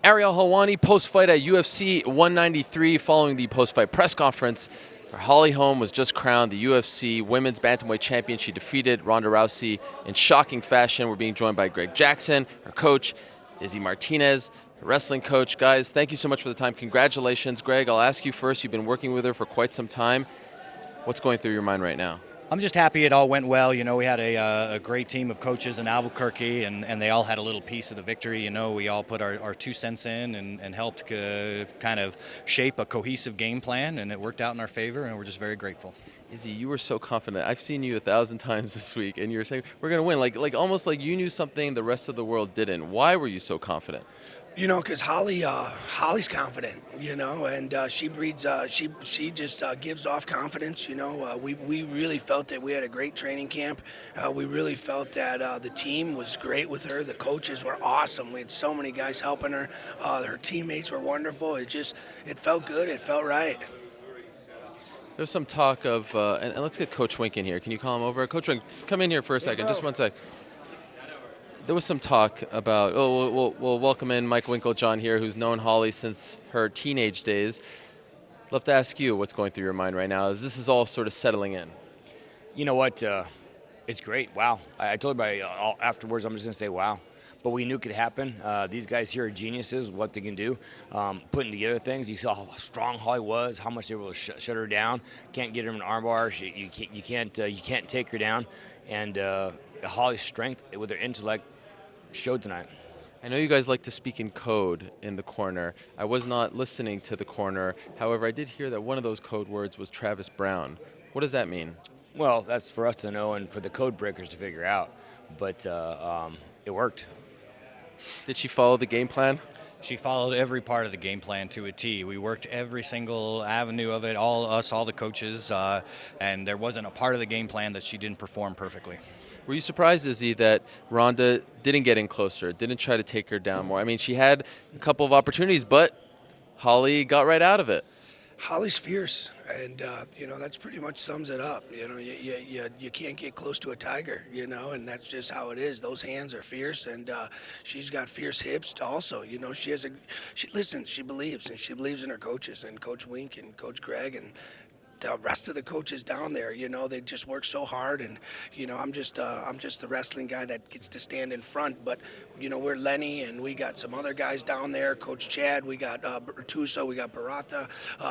Ariel Helwani post-fight at UFC 193 following the post-fight press conference. Holly Holm was just crowned the UFC Women's Bantamweight Champion. She defeated Ronda Rousey in shocking fashion. We're being joined by Greg Jackson, her coach, Izzy Martinez, her wrestling coach. Guys, thank you so much for the time. Congratulations. Greg, I'll ask you first. You've been working with her for quite some time. What's going through your mind right now? I'm just happy it all went well. You know, we had a great team of coaches in Albuquerque, and they all had a little piece of the victory. You know, we all put our 2 cents in and helped kind of shape a cohesive game plan, and it worked out in our favor, and we're just very grateful. Izzy, you were so confident. I've seen you 1,000 times this week, and you were saying, we're going to win. Like almost like you knew something the rest of the world didn't. Why were you so confident? You know, because Holly's confident, you know, and she breeds, she just gives off confidence, you know. We really felt that we had a great training camp. We really felt that the team was great with her. The coaches were awesome. We had so many guys helping her. Her teammates were wonderful. It felt good. It felt right. There's some talk of, and let's get Coach Wink in here. Can you call him over? Coach Wink, come in here for a second. Just one sec. There was some talk about, we'll welcome in Mike Winkeljohn here, who's known Holly since her teenage days. Love to ask you what's going through your mind right now as this is all sort of settling in. You know what? It's great. Wow. I told everybody afterwards, I'm just going to say wow. But we knew it could happen. These guys here are geniuses, what they can do. Putting together things. You saw how strong Holly was, how much they were able to shut her down. Can't get her in an armbar. You can't take her down. And Holly's strength with her intellect showed tonight. I know you guys like to speak in code in the corner. I was not listening to the corner. However, I did hear that one of those code words was Travis Brown. What does that mean? Well, that's for us to know and for the code breakers to figure out. But it worked. Did she follow the game plan? She followed every part of the game plan to a T. We worked every single avenue of it, all the coaches, and there wasn't a part of the game plan that she didn't perform perfectly. Were you surprised, Izzy, that Ronda didn't get in closer, didn't try to take her down more? I mean, she had a couple of opportunities, but Holly got right out of it. Holly's fierce, and you know, that's pretty much sums it up. You know, you can't get close to a tiger, you know, and that's just how it is. Those hands are fierce, and she's got fierce hips also. You know, she listens, she believes, and she believes in her coaches, and Coach Wink and Coach Greg and the rest of the coaches down there. You know, they just work so hard, and you know, I'm just the wrestling guy that gets to stand in front. But you know, we're Lenny, and we got some other guys down there. Coach Chad, we got Bertuso, we got Barata.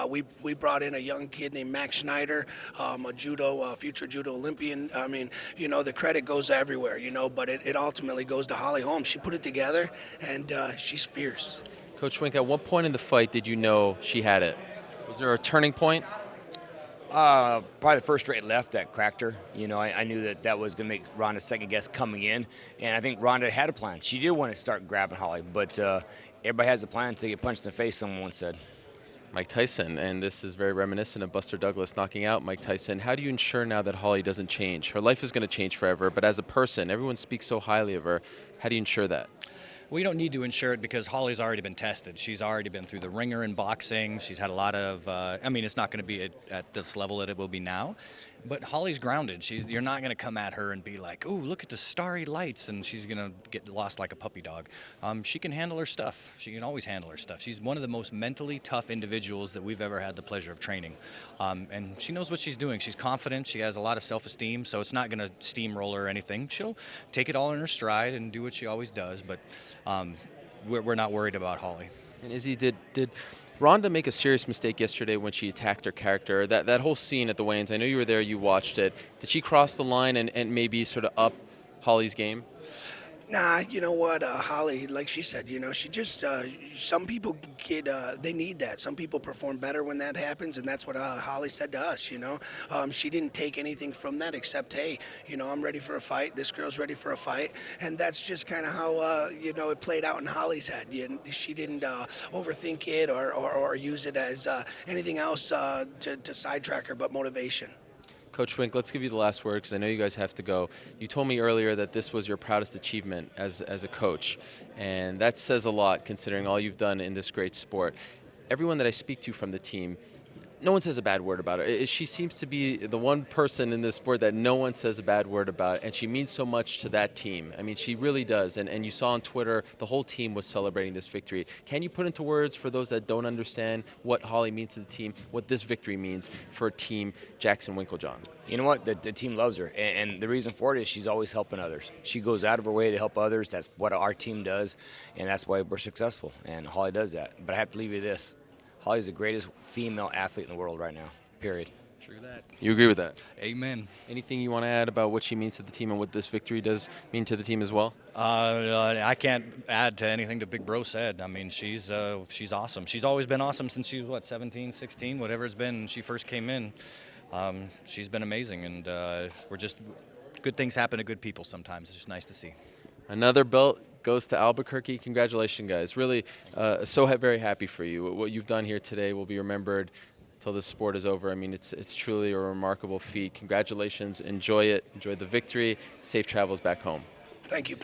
We brought in a young kid named Max Schneider, a future judo Olympian. I mean, you know, the credit goes everywhere. You know, but it ultimately goes to Holly Holm. She put it together, and she's fierce. Coach Wink, at what point in the fight did you know she had it? Was there a turning point? Probably the first straight left that cracked her. You know, I knew that was going to make Ronda second guess coming in, and I think Ronda had a plan. She did want to start grabbing Holly, but everybody has a plan until you get punched in the face, someone once said. Mike Tyson, and this is very reminiscent of Buster Douglas knocking out Mike Tyson. How do you ensure now that Holly doesn't change? Her life is going to change forever, but as a person, everyone speaks so highly of her. How do you ensure that? We don't need to ensure it because Holly's already been tested. She's already been through the ringer in boxing. She's had a lot of, I mean, it's not going to be at this level that it will be now, but Holly's grounded. You're not going to come at her and be like, ooh, look at the starry lights, and she's going to get lost like a puppy dog. She can handle her stuff. She can always handle her stuff. She's one of the most mentally tough individuals that we've ever had the pleasure of training. And she knows what she's doing. She's confident. She has a lot of self-esteem, so it's not going to steamroll her or anything. She'll take it all in her stride and do what she always does, but we're not worried about Holly. And Izzy, did Ronda make a serious mistake yesterday when she attacked her character? That whole scene at the weigh-ins, I know you were there, you watched it. Did she cross the line and maybe sort of up Holly's game? Nah, you know what, Holly, like she said, you know, she just, some people they need that. Some people perform better when that happens, and that's what Holly said to us, you know. She didn't take anything from that except, hey, you know, I'm ready for a fight. This girl's ready for a fight. And that's just kind of how, you know, it played out in Holly's head. She didn't overthink it or use it as anything else to sidetrack her but motivation. Coach Wink, let's give you the last word because I know you guys have to go. You told me earlier that this was your proudest achievement as a coach, and that says a lot considering all you've done in this great sport. Everyone that I speak to from the team no one says a bad word about her. She seems to be the one person in this sport that no one says a bad word about, and she means so much to that team. I mean, she really does. And you saw on Twitter, the whole team was celebrating this victory. Can you put into words for those that don't understand what Holly means to the team, what this victory means for Team Jackson Winkeljohn? You know what? The team loves her, and the reason for it is she's always helping others. She goes out of her way to help others. That's what our team does, and that's why we're successful, and Holly does that. But I have to leave you this. Holly's the greatest female athlete in the world right now, period. True that. You agree with that? Amen. Anything you want to add about what she means to the team and what this victory does mean to the team as well? I can't add to anything that Big Bro said. I mean, she's awesome. She's always been awesome since she was, 17, 16, whatever it's been when she first came in. She's been amazing, and good things happen to good people sometimes. It's just nice to see. Another belt goes to Albuquerque. Congratulations, guys. Really, very happy for you. What you've done here today will be remembered until this sport is over. I mean, it's truly a remarkable feat. Congratulations. Enjoy it. Enjoy the victory. Safe travels back home. Thank you.